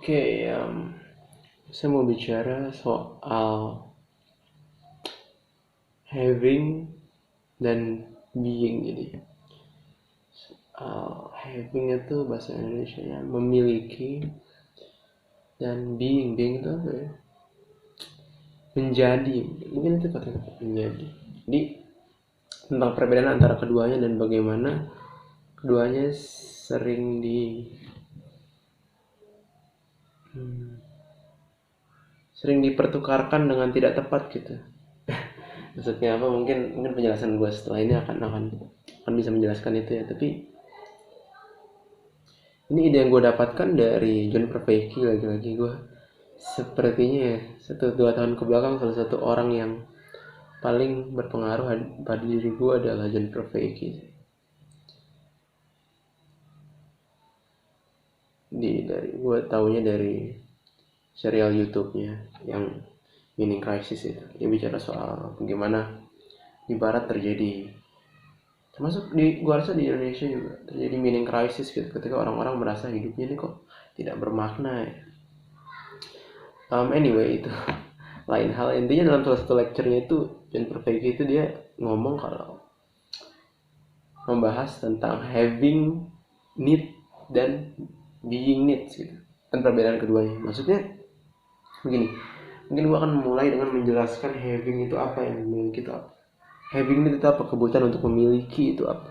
Oke, saya mau bicara soal having dan being. Jadi, having itu bahasa Indonesia memiliki, dan being itu apa ya? Menjadi. Mungkin itu kata-kata menjadi. Jadi, tentang perbedaan antara keduanya dan bagaimana keduanya sering dipertukarkan dengan tidak tepat gitu. Maksudnya apa? Mungkin penjelasan gue setelah ini akan bisa menjelaskan itu ya. Tapi ini ide yang gue dapatkan dari John Vervaeke. Lagi-lagi gue sepertinya ya 1-2 tahun ke belakang salah satu orang yang paling berpengaruh pada diri gue adalah John Vervaeke. Gue taunya dari serial YouTube-nya yang Meaning Crisis itu. Dia bicara soal bagaimana di barat terjadi, termasuk gua rasa di Indonesia juga terjadi meaning crisis gitu, ketika orang-orang merasa hidupnya ini kok tidak bermakna ya. Anyway, itu lain hal. Intinya dalam salah satu lecture-nya itu John Vervaeke itu dia ngomong kalau membahas tentang having need dan being needs gitu, dan perbedaan keduanya. Maksudnya begini, mungkin gua akan mulai dengan menjelaskan having itu apa, yang memiliki itu apa. Having need itu apa, kebutuhan untuk memiliki itu apa.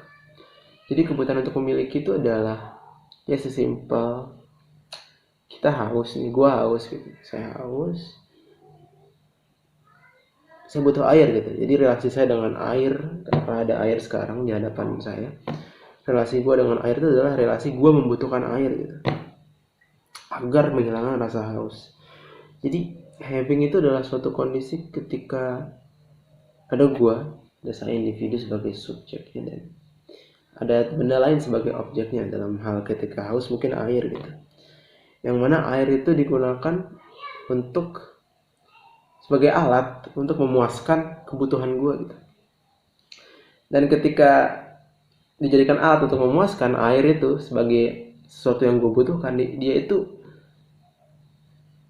Jadi kebutuhan untuk memiliki itu adalah ya sesimpel kita haus nih, gue haus gitu, saya haus, saya butuh air gitu. Jadi relasi saya dengan air, karena ada air sekarang di hadapan saya, relasi gue dengan air itu adalah relasi gue membutuhkan air gitu, agar menghilangkan rasa haus. Jadi having itu adalah suatu kondisi ketika ada gue, ada saya individu sebagai subjeknya, dan ada benda lain sebagai objeknya. Dalam hal ketika haus mungkin air gitu, yang mana air itu digunakan untuk sebagai alat untuk memuaskan kebutuhan gue gitu. Dan ketika dijadikan alat untuk memuaskan, air itu sebagai sesuatu yang gue butuhkan, dia itu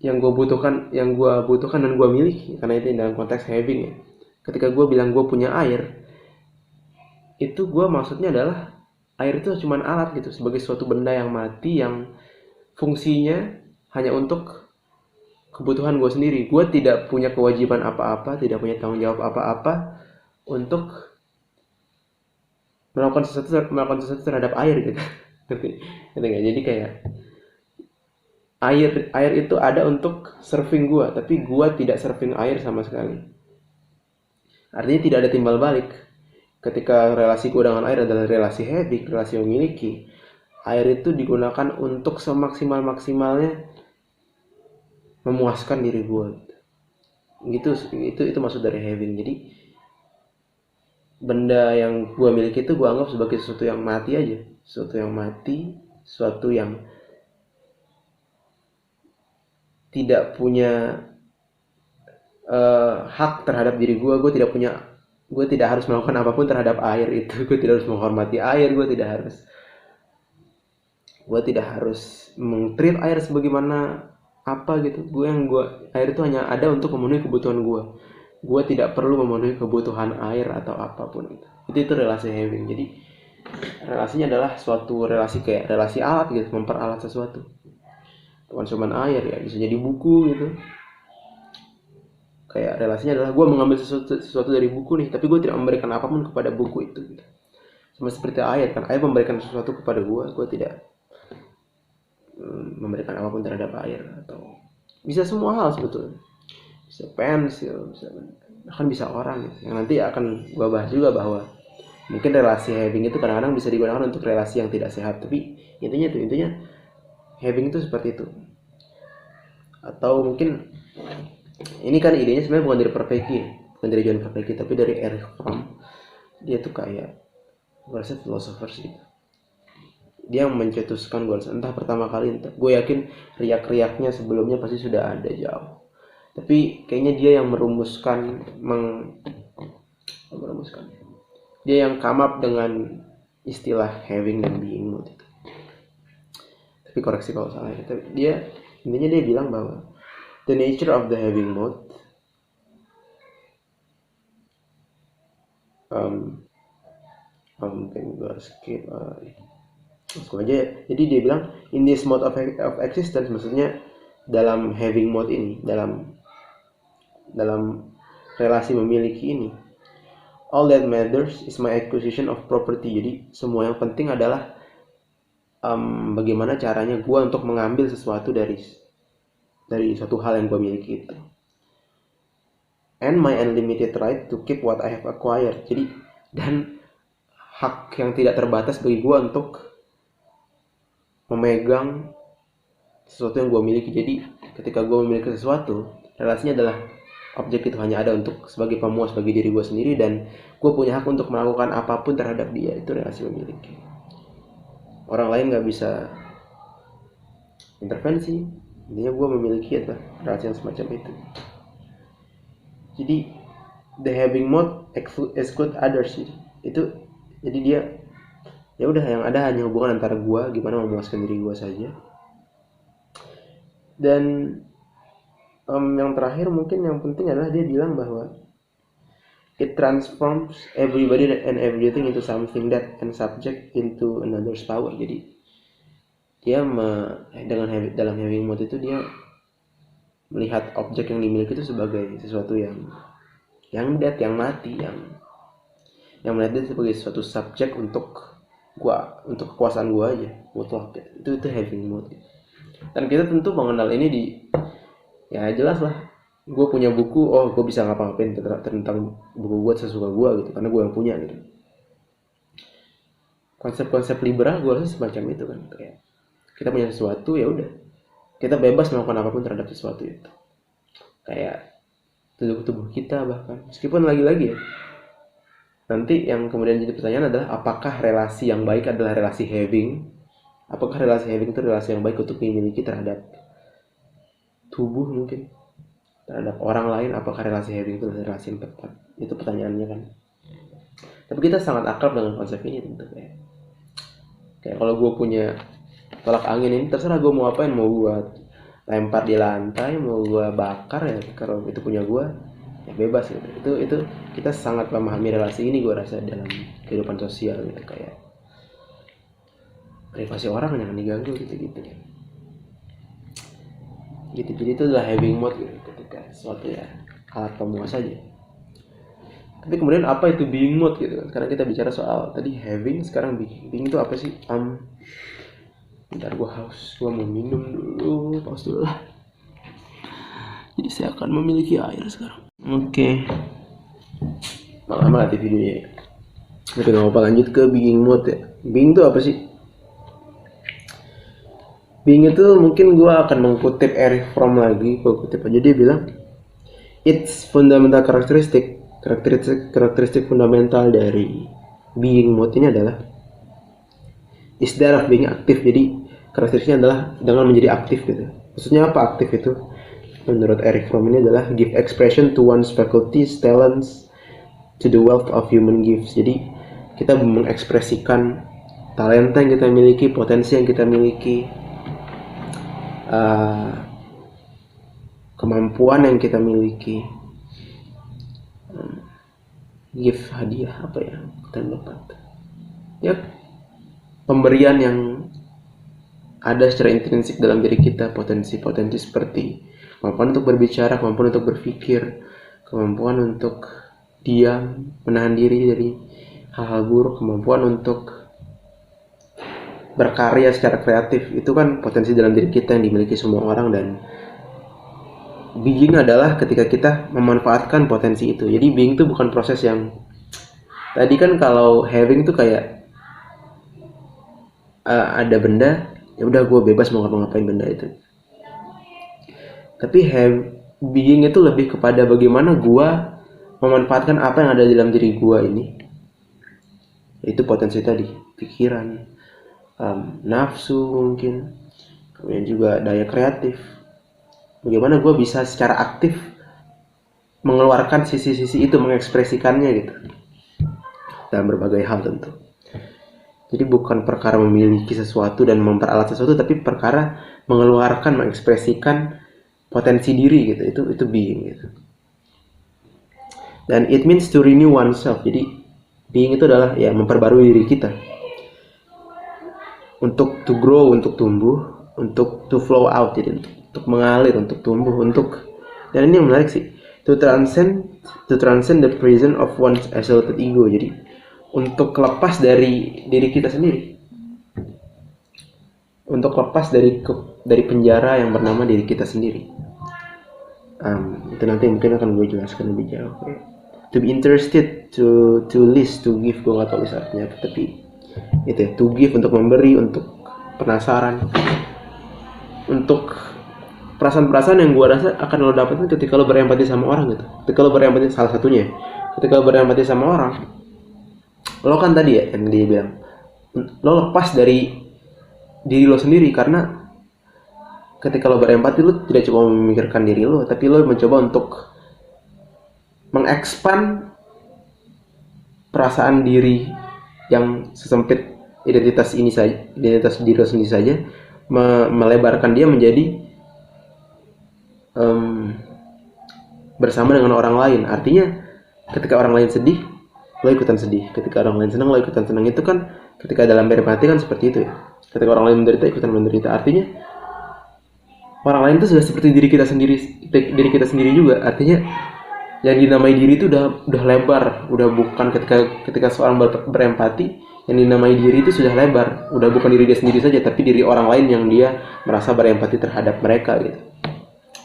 yang gue butuhkan dan gue miliki. Karena itu dalam konteks having ya. Ketika gue bilang gue punya air, itu gue maksudnya adalah air itu cuma alat gitu, sebagai suatu benda yang mati, yang fungsinya hanya untuk kebutuhan gue sendiri. Gue tidak punya kewajiban apa-apa, tidak punya tanggung jawab apa-apa untuk melakukan sesuatu terhadap air gitu. Ngerti nggak? Jadi kayak air itu ada untuk serving gue, tapi gue tidak serving air sama sekali. Artinya tidak ada timbal balik. Ketika relasi gue dengan air adalah relasi having, relasi memiliki, air itu digunakan untuk semaksimal-maksimalnya memuaskan diri gue gitu. Itu maksud dari having. Jadi benda yang gue miliki itu gue anggap sebagai sesuatu yang mati aja, sesuatu yang mati, sesuatu yang tidak punya hak terhadap diri gue. Gue tidak harus melakukan apapun terhadap air itu. Gue tidak harus menghormati air, gue tidak harus meng-treat air sebagaimana apa gitu. Air itu hanya ada untuk memenuhi kebutuhan gue. Gue tidak perlu memenuhi kebutuhan air atau apapun itu relasi having. Jadi relasinya adalah suatu relasi kayak relasi alat gitu, memperalat sesuatu. Bukan cuma air ya, bisa jadi buku gitu. Kayak relasinya adalah gue mengambil sesuatu dari buku nih, tapi gue tidak memberikan apapun kepada buku itu gitu. Sama seperti air kan, air memberikan sesuatu kepada gue tidak memberikan apapun terhadap air. Atau bisa semua hal sebetulnya, bisa pensil, bahkan bisa orang gitu. Yang nanti akan gue bahas juga bahwa mungkin relasi having itu kadang-kadang bisa digunakan untuk relasi yang tidak sehat. Tapi intinya having itu seperti itu. Atau mungkin ini kan idenya sebenarnya bukan dari John Vervaeke, tapi dari Erich Fromm. Dia tuh kayak gue rasa philosopher sih. Dia yang mencetuskan gue rasa, entah pertama kali, gue yakin riak-riaknya sebelumnya pasti sudah ada jauh, tapi kayaknya dia yang merumuskan dia yang come up dengan istilah having dan being. Tapi koreksi kalau salah ya. Tapi dia Intinya dia bilang bahwa the nature of the having mode mungkin gue skip langsung aja ya. Jadi dia bilang in this mode of existence, maksudnya dalam having mode ini, dalam relasi memiliki ini, all that matters is my acquisition of property. Jadi semua yang penting adalah bagaimana caranya gue untuk mengambil sesuatu dari suatu hal yang gue miliki itu, and my unlimited right to keep what I have acquired. Jadi dan hak yang tidak terbatas bagi gue untuk memegang sesuatu yang gue miliki. Jadi ketika gue memiliki sesuatu, relasinya adalah objek itu hanya ada untuk sebagai pemuas bagi diri gue sendiri, dan gue punya hak untuk melakukan apapun terhadap dia. Itu relasi memiliki. Orang lain nggak bisa intervensi. Intinya gue memiliki itu relasi yang semacam itu. Jadi the having mode exclude others. Jadi dia ya udah, yang ada hanya hubungan antara gue gimana memuaskan diri gue saja. Dan yang terakhir mungkin yang penting adalah dia bilang bahwa it transforms everybody and everything into something that and subject into another's power. Jadi dia dalam having mode itu dia melihat objek yang dimiliki itu sebagai sesuatu yang dead, yang mati, yang melihat dia sebagai suatu subjek untuk kekuasaan gua aja, mutlak. Itu having mode. Dan kita tentu mengenal ini ya jelas lah, gue punya buku, gue bisa ngapa-ngapain tentang buku gue sesuka gue gitu, karena gue yang punya gitu. Konsep-konsep liberal gue rasa semacam itu kan, kayak kita punya sesuatu, ya udah kita bebas melakukan apapun terhadap sesuatu itu, kayak tubuh kita bahkan, meskipun lagi-lagi ya nanti yang kemudian jadi pertanyaan adalah apakah relasi yang baik adalah relasi having, apakah relasi having itu relasi yang baik untuk dimiliki terhadap tubuh, mungkin terhadap orang lain, apakah relasi having itu relasi yang tepat? Itu pertanyaannya kan. Tapi kita sangat akrab dengan konsep ini tentu, kayak kalau gue punya tolak angin ini, terserah gue mau apain, mau gue lempar di lantai, mau gue bakar, ya kalau itu punya gue ya bebas gitu. Itu kita sangat memahami relasi ini, gue rasa, dalam kehidupan sosial gitu, kayak privasi orang jangan diganggu gitu. Jadi itu adalah having mode gitu, ketika sesuatu ya alat pemuas saja. Tapi kemudian apa itu being mode gitu kan? Karena kita bicara soal tadi having, sekarang being itu apa sih? Bentar, gue haus, gue mau minum dulu, pause dulu lah. Jadi saya akan memiliki air sekarang. Oke. Lama-lama latih videonya. Tapi nggak apa-apa, lanjut ke being mode ya. Being itu apa sih? Being itu mungkin gue akan mengutip Erich Fromm lagi. Gue kutip aja, dia bilang its fundamental karakteristik fundamental dari being mode ini adalah is that of being aktif. Jadi karakteristiknya adalah dengan menjadi aktif gitu. Maksudnya apa aktif itu? Menurut Erich Fromm ini adalah give expression to one's faculties, talents, to the wealth of human gifts. Jadi kita mengekspresikan talenta yang kita miliki, potensi yang kita miliki, kemampuan yang kita miliki. Give, hadiah, apa ya kita dapat, ya pemberian yang ada secara intrinsik dalam diri kita, potensi-potensi seperti kemampuan untuk berbicara, kemampuan untuk berpikir, kemampuan untuk diam, menahan diri dari hal-hal buruk, kemampuan untuk berkarya secara kreatif. Itu kan potensi dalam diri kita yang dimiliki semua orang, dan being adalah ketika kita memanfaatkan potensi itu. Jadi being itu bukan proses yang tadi kan, kalau having itu kayak ada benda, ya udah gue bebas mau ngapain benda itu. Tapi being itu lebih kepada bagaimana gue memanfaatkan apa yang ada dalam diri gue ini. Itu potensi tadi, pikiran, nafsu mungkin, kemudian juga daya kreatif. Bagaimana gue bisa secara aktif mengeluarkan sisi-sisi itu, mengekspresikannya gitu, dalam berbagai hal tentu. Jadi bukan perkara memiliki sesuatu dan memperalat sesuatu, tapi perkara mengeluarkan, mengekspresikan potensi diri gitu. Itu being gitu. Dan it means to renew oneself. Jadi being itu adalah ya memperbarui diri kita untuk to grow, untuk tumbuh, untuk to flow out, jadi untuk mengalir, untuk tumbuh, untuk, dan ini yang menarik sih, to transcend the prison of one's isolated ego. Jadi untuk lepas dari diri kita sendiri, untuk lepas dari penjara yang bernama diri kita sendiri. Itu nanti mungkin akan gue jelaskan lebih jauh. To be interested, to list, to give, gue nggak tahu artinya apa, tapi itu ya, to give, untuk memberi, untuk penasaran, untuk perasaan-perasaan yang gue rasa akan lo dapetin ketika lo berempati sama orang gitu. Ketika lo berempati, salah satunya, ketika lo berempati sama orang, lo kan tadi ya yang dia bilang, lo lepas dari diri lo sendiri, karena ketika lo berempati lo tidak cuma memikirkan diri lo, tapi lo mencoba untuk mengekspan perasaan diri yang sesempit identitas ini saja, identitas diri lo sendiri saja, melebarkan dia menjadi bersama dengan orang lain. Artinya ketika orang lain sedih, lo ikutan sedih. Ketika orang lain senang, lo ikutan senang. Itu kan ketika dalam berempati kan seperti itu ya. Ketika orang lain menderita, ikutan menderita. Artinya orang lain itu sudah seperti diri kita sendiri juga. Artinya yang dinamai diri itu udah lebar, udah bukan ketika seorang berempati, yang dinamai diri itu sudah lebar, udah bukan diri dia sendiri saja, tapi diri orang lain yang dia merasa berempati terhadap mereka gitu.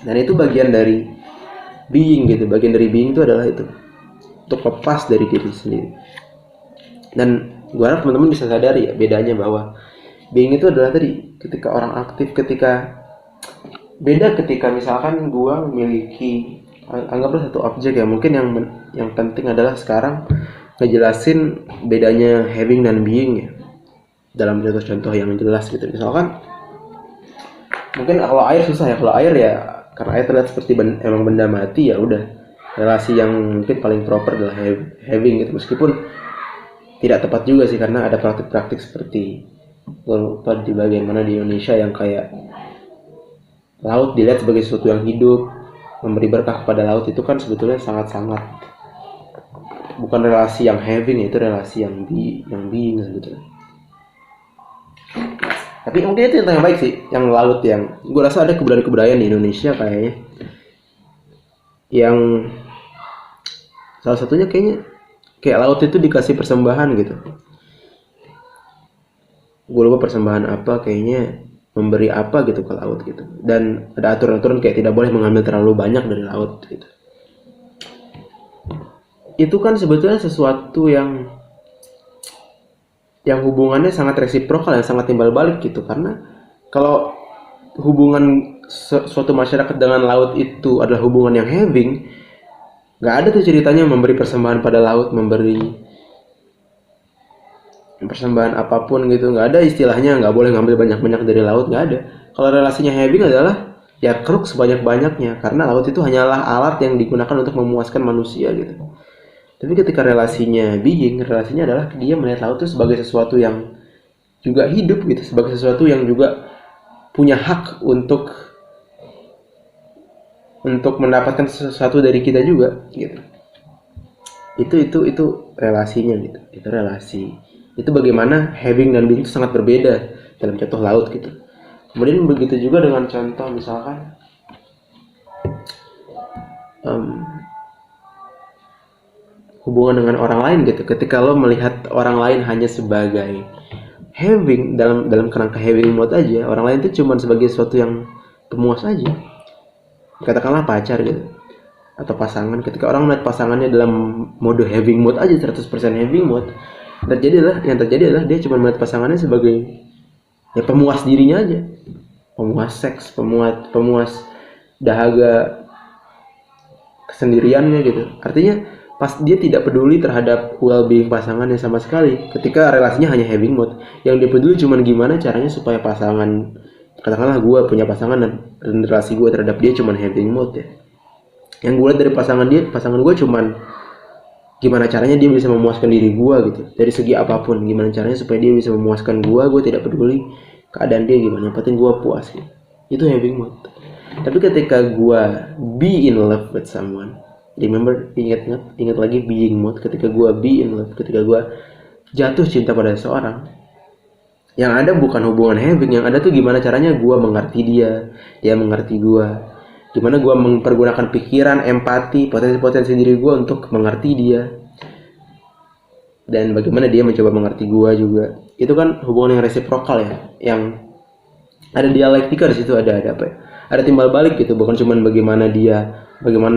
Dan itu bagian dari being gitu. Bagian dari being itu adalah itu, untuk lepas dari diri sendiri. Dan gue harap teman-teman bisa sadari ya bedanya, bahwa being itu adalah tadi ketika orang aktif, ketika misalkan gue memiliki, anggaplah satu objek ya, mungkin yang penting adalah sekarang ngejelasin bedanya having dan being ya, dalam contoh-contoh yang jelas gitu. Misalkan mungkin kalau air susah ya, kalau air ya karena air terlihat seperti emang benda mati, ya udah, relasi yang mungkin paling proper adalah having gitu. Meskipun tidak tepat juga sih, karena ada praktik-praktik seperti, gue lupa di bagian mana di Indonesia, yang kayak laut dilihat sebagai sesuatu yang hidup, memberi berkah kepada laut. Itu kan sebetulnya sangat-sangat bukan relasi yang having, itu relasi yang being sebetulnya. Tapi mungkin itu yang baik sih, yang laut, yang gue rasa ada kebudayaan di Indonesia kayaknya, yang salah satunya kayaknya kayak laut itu dikasih persembahan gitu. Gue lupa persembahan apa, kayaknya memberi apa gitu ke laut gitu. Dan ada aturan-aturan kayak tidak boleh mengambil terlalu banyak dari laut gitu. Itu kan sebetulnya sesuatu yang hubungannya sangat resiprokal, yang sangat timbal balik gitu. Karena kalau hubungan suatu masyarakat dengan laut itu adalah hubungan yang having, nggak ada tuh ceritanya memberi persembahan pada laut, memberi persembahan apapun gitu, nggak ada istilahnya nggak boleh ngambil banyak-banyak dari laut, nggak ada. Kalau relasinya having adalah ya keruk sebanyak-banyaknya, karena laut itu hanyalah alat yang digunakan untuk memuaskan manusia gitu. Tapi ketika relasinya being, relasinya adalah dia melihat laut itu sebagai sesuatu yang juga hidup gitu, sebagai sesuatu yang juga punya hak untuk mendapatkan sesuatu dari kita juga gitu. Itu relasinya gitu. Itu relasi. Itu bagaimana having dan being itu sangat berbeda dalam contoh laut gitu. Kemudian begitu juga dengan contoh misalkan hubungan dengan orang lain gitu. Ketika lo melihat orang lain hanya sebagai having, dalam kerangka having mode aja, orang lain itu cuma sebagai sesuatu yang pemuas aja, katakanlah pacar gitu atau pasangan. Ketika orang melihat pasangannya dalam mode having mode aja, 100% having mode, yang terjadi adalah dia cuma melihat pasangannya sebagai ya pemuas dirinya aja, pemuas seks, pemuas dahaga kesendiriannya gitu. Artinya pas dia tidak peduli terhadap well-being pasangannya sama sekali. Ketika relasinya hanya having mode, yang dia peduli cuma gimana caranya supaya pasangan, katakanlah gue punya pasangan dan relasi gue terhadap dia cuma having mode ya. Yang gue lihat dari pasangan gue cuma gimana caranya dia bisa memuaskan diri gue gitu, dari segi apapun. Gimana caranya supaya dia bisa memuaskan gue tidak peduli keadaan dia gimana, yang penting gue puas gitu. itu having mood. Tapi ketika gue be in love with someone, remember, ingat lagi being mood. Ketika gue be in love, ketika gue jatuh cinta pada seseorang, yang ada bukan hubungan having, yang ada tuh gimana caranya gue mengerti dia, dia mengerti gue, gimana gue mempergunakan pikiran, empati, potensi diri gue untuk mengerti dia, dan bagaimana dia mencoba mengerti gue juga. Itu kan hubungan yang resiprokal ya, yang ada dialektika di situ, ada apa ya, ada timbal balik gitu. Bukan cuma bagaimana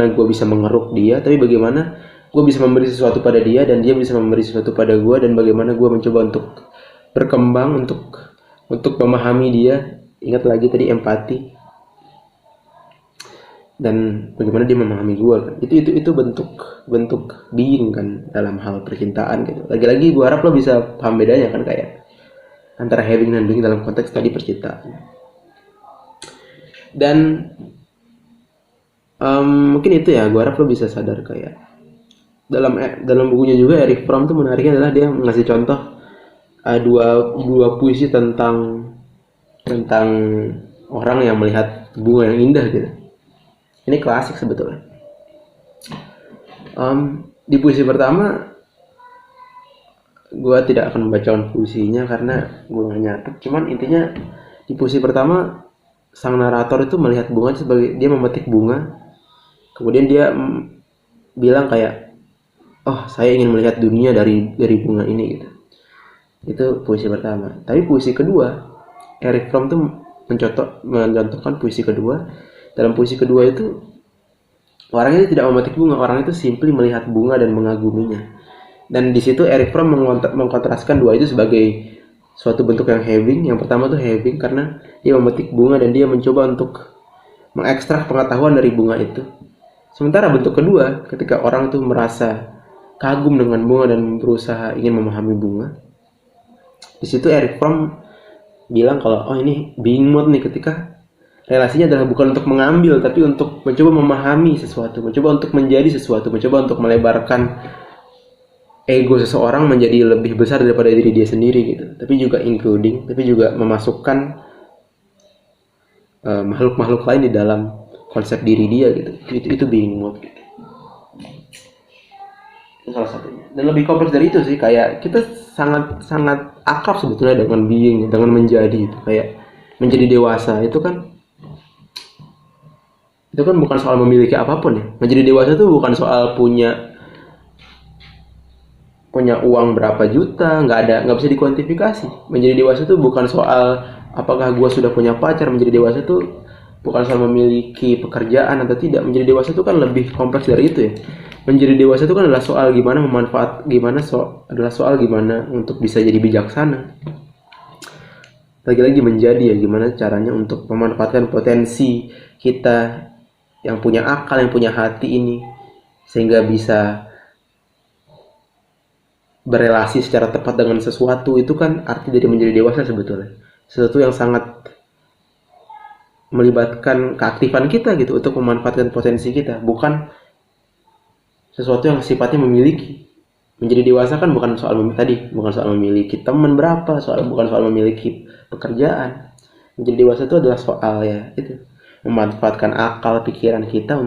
gue bisa mengeruk dia, tapi bagaimana gue bisa memberi sesuatu pada dia dan dia bisa memberi sesuatu pada gue, dan bagaimana gue mencoba untuk berkembang, untuk memahami dia. Ingat lagi tadi empati, dan bagaimana dia memahami gue kan. Itu bentuk being kan dalam hal percintaan gitu. Lagi-lagi gue harap lo bisa paham bedanya kan, kayak antara having dan being dalam konteks tadi percintaan. Dan mungkin itu ya, gue harap lo bisa sadar kayak dalam bukunya juga Erich Fromm tuh menariknya adalah dia ngasih contoh dua puisi tentang orang yang melihat bunga yang indah gitu. Ini klasik sebetulnya. Di puisi pertama, gue tidak akan membacakan puisinya karena gue nggak nyatet. Cuman intinya di puisi pertama, sang narator itu melihat bunga sebagai, dia memetik bunga, kemudian dia bilang kayak, oh saya ingin melihat dunia dari bunga ini gitu. Itu puisi pertama. Tapi puisi kedua, Erich Fromm tuh mencontohkan puisi kedua. Dalam puisi kedua itu, orang itu tidak memetik bunga, orang itu simply melihat bunga dan mengaguminya. Dan di situ Erich Fromm mengkontraskan dua itu sebagai suatu bentuk yang having. Yang pertama tuh having karena dia memetik bunga dan dia mencoba untuk mengekstrak pengetahuan dari bunga itu. Sementara bentuk kedua, ketika orang tuh merasa kagum dengan bunga dan berusaha ingin memahami bunga, di situ Erich Fromm bilang kalau oh ini being mood nih, ketika relasinya adalah bukan untuk mengambil tapi untuk mencoba memahami sesuatu, mencoba untuk menjadi sesuatu, mencoba untuk melebarkan ego seseorang menjadi lebih besar daripada diri dia sendiri gitu. Tapi juga memasukkan makhluk-makhluk lain di dalam konsep diri dia gitu. Itu being mode gitu. Itu salah satunya. Dan lebih kompleks dari itu sih, kayak kita sangat akrab sebetulnya dengan being, dengan menjadi itu. Kayak menjadi dewasa itu kan bukan soal memiliki apapun ya. Menjadi dewasa itu bukan soal punya uang berapa juta, nggak bisa dikuantifikasi. Menjadi dewasa itu bukan soal apakah gue sudah punya pacar. Menjadi dewasa itu bukan soal memiliki pekerjaan atau tidak. Menjadi dewasa itu kan lebih kompleks dari itu ya. Menjadi dewasa itu kan adalah soal gimana gimana untuk bisa jadi bijaksana. Lagi-lagi menjadi ya, gimana caranya untuk memanfaatkan potensi kita yang punya akal, yang punya hati ini, sehingga bisa berelasi secara tepat dengan sesuatu. Itu kan arti dari menjadi dewasa sebetulnya. Sesuatu yang sangat melibatkan keaktifan kita gitu untuk memanfaatkan potensi kita, bukan sesuatu yang sifatnya memiliki. Menjadi dewasa kan bukan soal memiliki teman berapa, bukan soal memiliki pekerjaan. Menjadi dewasa itu adalah soal ya itu, memanfaatkan akal pikiran kita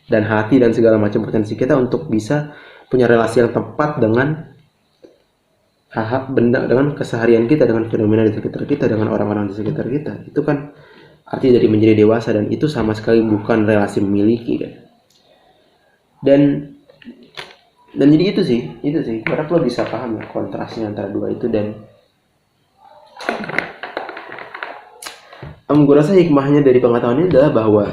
dan hati dan segala macam potensi kita untuk bisa punya relasi yang tepat dengan benda, dengan keseharian kita, dengan fenomena di sekitar kita, dengan orang-orang di sekitar kita. Itu kan arti dari menjadi dewasa, dan itu sama sekali bukan relasi memiliki kan. Dan jadi itu sih karena lo bisa paham ya kontrasnya antara dua itu. Dan gue rasa hikmahnya dari pengetahuan ini adalah bahwa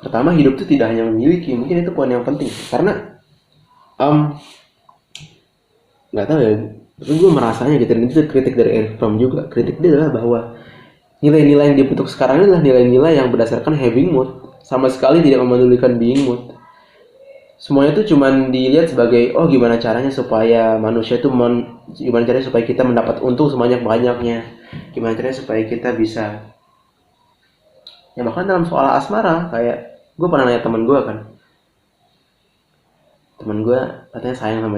pertama, hidup itu tidak hanya memiliki. Mungkin itu poin yang penting, karena nggak tahu ya, tapi gue merasanya gitu. Dan itu kritik dari Erich Fromm juga. Kritik dia adalah bahwa nilai-nilai yang dibentuk sekarang ini adalah nilai-nilai yang berdasarkan having mood, sama sekali tidak memedulikan being mood. Semuanya itu cuma dilihat sebagai gimana caranya supaya manusia itu gimana caranya supaya kita mendapat untung sebanyak-banyaknya, gimana caranya supaya kita bisa ya. Bahkan dalam soal asmara, kayak gue pernah nanya teman gue katanya sayang sama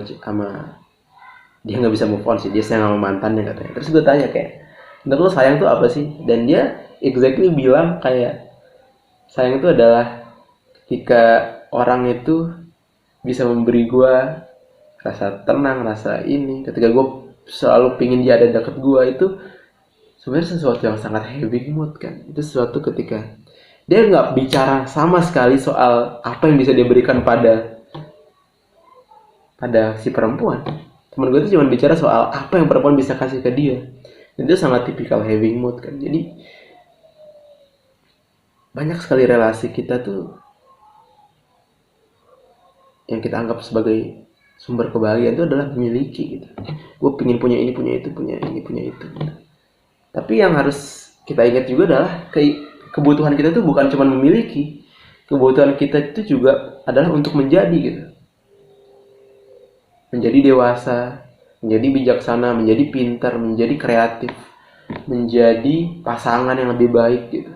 dia, nggak bisa move on sih, dia sayang sama mantannya katanya. Terus gue tanya kayak, Menurut lo sayang tuh apa sih? Dan dia exactly bilang kayak sayang itu adalah ketika orang itu bisa memberi gue rasa tenang, rasa ini. Ketika gue selalu pingin dia ada dekat gue, itu sebenarnya sesuatu yang sangat heavy mood kan. Itu sesuatu ketika dia nggak bicara sama sekali soal apa yang bisa dia berikan pada si perempuan. Temen gue itu cuma bicara soal apa yang perempuan bisa kasih ke dia. Dan itu sangat tipikal heavy mood kan. Jadi banyak sekali relasi kita tuh yang kita anggap sebagai sumber kebahagiaan itu adalah memiliki gitu. Gue pingin punya ini, punya itu, punya ini, punya itu gitu. Tapi yang harus kita ingat juga adalah kebutuhan kita tuh bukan cuma memiliki. Kebutuhan kita itu juga adalah untuk menjadi gitu. Menjadi dewasa, menjadi bijaksana, menjadi pintar, menjadi kreatif, menjadi pasangan yang lebih baik gitu.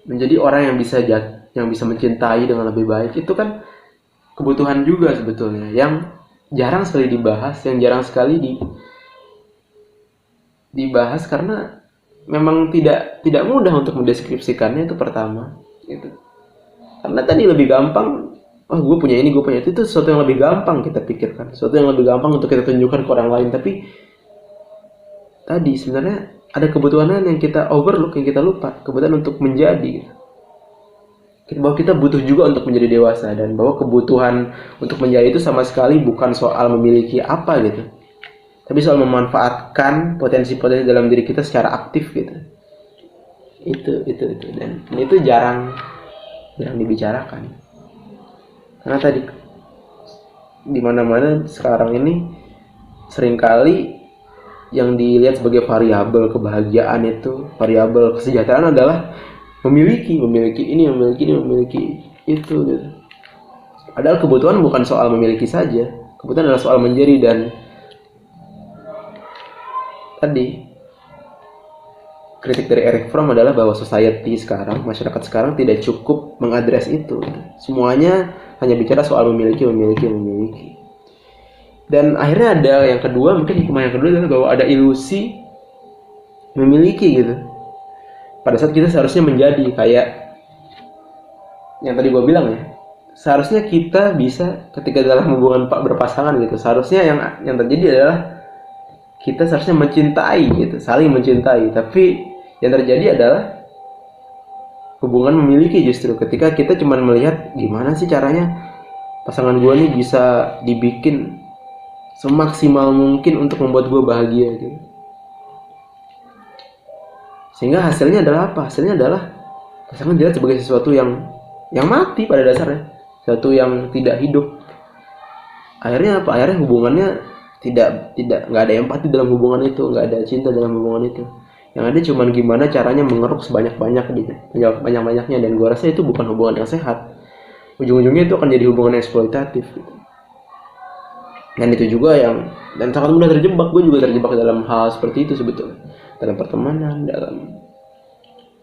Menjadi orang yang bisa mencintai dengan lebih baik, itu kan kebutuhan juga sebetulnya yang jarang sekali dibahas, yang jarang sekali dibahas karena memang tidak mudah untuk mendeskripsikannya, itu pertama gitu. Karena tadi lebih gampang, oh gue punya ini, gue punya itu sesuatu yang lebih gampang kita pikirkan, sesuatu yang lebih gampang untuk kita tunjukkan ke orang lain. Tapi tadi sebenarnya ada kebutuhan yang kita overlook, yang kita lupa, kebutuhan untuk menjadi gitu. Bahwa kita butuh juga untuk menjadi dewasa, dan bahwa kebutuhan untuk menjadi itu sama sekali bukan soal memiliki apa gitu, tapi soal memanfaatkan potensi-potensi dalam diri kita secara aktif gitu. Itu dan itu jarang dibicarakan. Karena tadi di mana-mana sekarang ini seringkali yang dilihat sebagai variabel kebahagiaan itu, variabel kesejahteraan adalah memiliki ini, memiliki itu gitu. Padahal kebutuhan bukan soal memiliki saja, kebutuhan adalah soal menjadi. Dan tadi kritik dari Eric Fromm adalah bahwa society sekarang, masyarakat sekarang tidak cukup mengadres itu. Semuanya hanya bicara soal memiliki. Dan akhirnya ada yang kedua, mungkin hikmah yang kedua adalah bahwa ada ilusi memiliki gitu. Pada saat kita seharusnya menjadi, kayak yang tadi gue bilang ya, seharusnya kita bisa ketika dalam hubungan berpasangan gitu, seharusnya yang terjadi adalah kita seharusnya mencintai gitu, saling mencintai. Tapi yang terjadi adalah hubungan memiliki, justru ketika kita cuma melihat gimana sih caranya pasangan gue nih bisa dibikin semaksimal mungkin untuk membuat gue bahagia gitu. Sehingga hasilnya adalah apa? Hasilnya adalah pasangan dilihat sebagai sesuatu yang mati pada dasarnya, sesuatu yang tidak hidup. Akhirnya apa? Akhirnya hubungannya tidak nggak ada empati dalam hubungan itu, nggak ada cinta dalam hubungan itu. Yang ada cuma gimana caranya mengeruk sebanyak-banyaknya, dan gue rasa itu bukan hubungan yang sehat. Ujung-ujungnya itu akan jadi hubungan eksploitatif gitu. Dan itu juga dan sangat mudah terjebak. Gue juga terjebak dalam hal seperti itu sebetulnya, dalam pertemanan, dalam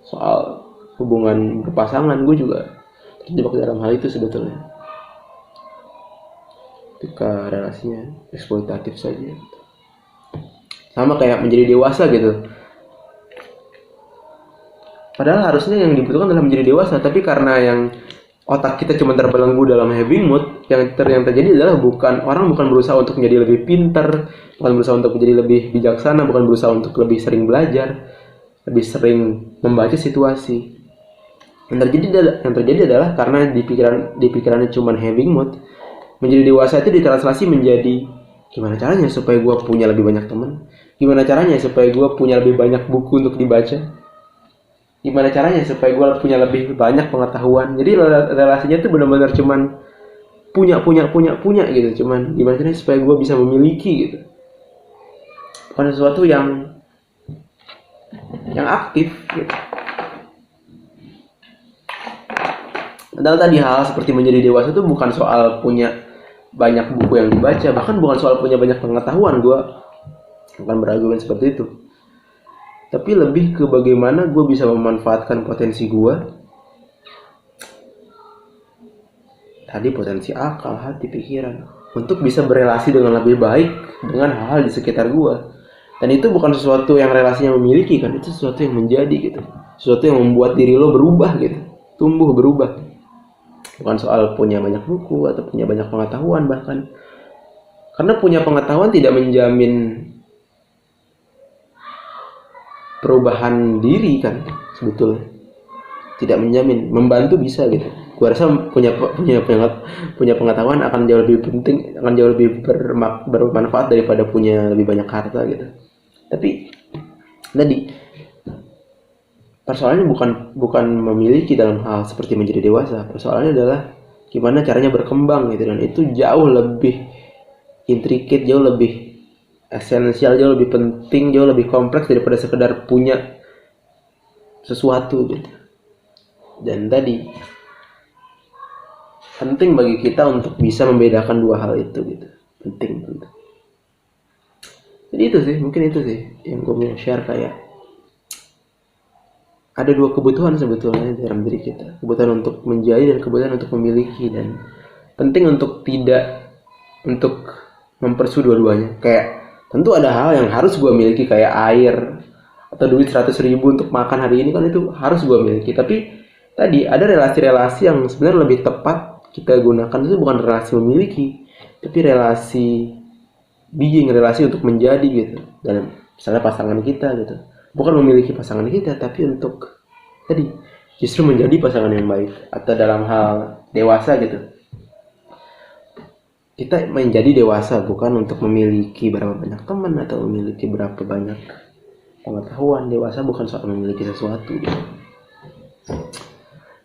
soal hubungan berpasangan. Gue juga terjebak dalam hal itu sebetulnya, ketika relasinya eksploitatif saja. Sama kayak menjadi dewasa gitu, padahal harusnya yang dibutuhkan adalah menjadi dewasa. Tapi karena yang otak kita cuma terbelenggu dalam heavy mood, yang terjadi adalah orang bukan berusaha untuk menjadi lebih pintar, bukan berusaha untuk menjadi lebih bijaksana, bukan berusaha untuk lebih sering belajar, lebih sering membaca situasi. Yang terjadi adalah karena di pikirannya cuma heavy mood, menjadi dewasa itu ditranslasi menjadi gimana caranya supaya gue punya lebih banyak teman, gimana caranya supaya gue punya lebih banyak buku untuk dibaca, gimana caranya supaya gue punya lebih banyak pengetahuan. Jadi relasinya tuh benar-benar cuman punya gitu, cuman gimana caranya supaya gue bisa memiliki gitu, bukan sesuatu yang aktif gitu. Padahal tadi hal seperti menjadi dewasa itu bukan soal punya banyak buku yang dibaca, bahkan bukan soal punya banyak pengetahuan. Gue bukan berargumen seperti itu, tapi lebih ke bagaimana gue bisa memanfaatkan potensi gue. Tadi potensi akal, hati, pikiran, untuk bisa berelasi dengan lebih baik dengan hal-hal di sekitar gue. Dan itu bukan sesuatu yang relasinya memiliki kan, itu sesuatu yang menjadi gitu, sesuatu yang membuat diri lo berubah gitu, tumbuh berubah. Bukan soal punya banyak buku atau punya banyak pengetahuan bahkan, karena punya pengetahuan tidak menjamin perubahan diri kan, sebetulnya tidak menjamin. Membantu bisa gitu, gua rasa punya pengetahuan akan jauh lebih penting, akan jauh lebih bermanfaat daripada punya lebih banyak harta gitu. Tapi tadi persoalannya bukan memiliki dalam hal seperti menjadi dewasa, persoalannya adalah gimana caranya berkembang gitu, dan itu jauh lebih intricate, jauh lebih esensial, jauh lebih penting, jauh lebih kompleks daripada sekedar punya sesuatu gitu. Dan tadi penting bagi kita untuk bisa membedakan dua hal itu gitu, penting. Jadi itu sih, mungkin itu sih yang gue mau share, kayak ada dua kebutuhan sebetulnya dalam diri kita, kebutuhan untuk menjadi dan kebutuhan untuk memiliki, dan penting untuk mempersu dua-duanya. Kayak tentu ada hal yang harus gue miliki, kayak air atau duit 100.000 untuk makan hari ini kan, itu harus gue miliki. Tapi tadi ada relasi-relasi yang sebenarnya lebih tepat kita gunakan, itu bukan relasi memiliki, tapi relasi being, relasi untuk menjadi gitu. Dan misalnya pasangan kita gitu, bukan memiliki pasangan kita, tapi untuk tadi justru menjadi pasangan yang baik. Atau dalam hal dewasa gitu, kita menjadi dewasa bukan untuk memiliki berapa banyak teman atau memiliki berapa banyak pengetahuan. Dewasa bukan soal memiliki sesuatu gitu.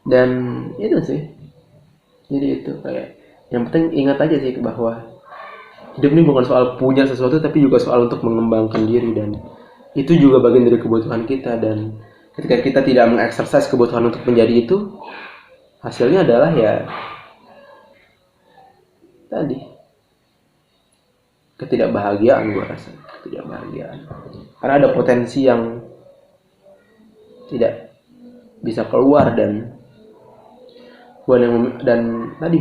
Dan itu sih, jadi itu kayak yang penting ingat aja sih bahwa hidup ini bukan soal punya sesuatu, tapi juga soal untuk mengembangkan diri, dan itu juga bagian dari kebutuhan kita. Dan ketika kita tidak mengeksersis kebutuhan untuk menjadi itu, hasilnya adalah ya tadi ketidakbahagiaan. Gue rasa ketidakbahagiaan karena ada potensi yang tidak bisa keluar, dan tadi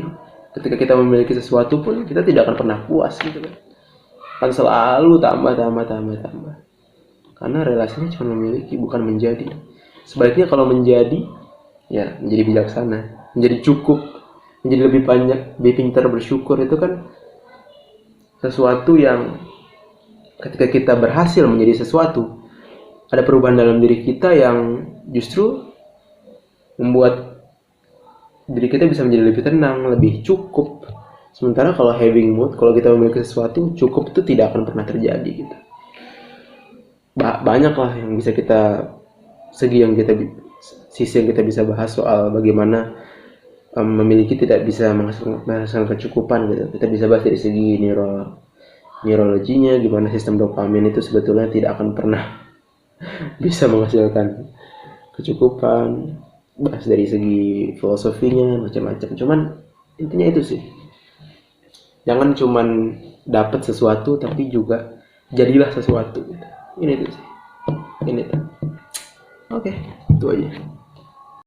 ketika kita memiliki sesuatu pun kita tidak akan pernah puas gitu kan selalu tambah, karena relasinya cuma memiliki bukan menjadi. Sebaliknya kalau menjadi, ya menjadi bijaksana, menjadi cukup, menjadi lebih banyak, lebih pintar bersyukur. Itu kan sesuatu yang ketika kita berhasil menjadi sesuatu, ada perubahan dalam diri kita yang justru membuat diri kita bisa menjadi lebih tenang, lebih cukup. Sementara kalau having mood, kalau kita memiliki sesuatu, cukup itu tidak akan pernah terjadi gitu. Banyak lah yang bisa kita sisi yang kita bisa bahas soal bagaimana memiliki tidak bisa menghasilkan kecukupan gitu. Kita bisa bahas dari segi neurologinya, gimana sistem dopamin itu sebetulnya tidak akan pernah bisa menghasilkan kecukupan. Bahas dari segi filosofinya macam-macam. Cuman intinya itu sih, jangan cuman dapat sesuatu tapi juga jadilah sesuatu gitu. Ini tuh sih, ini tuh. Oke, itu aja.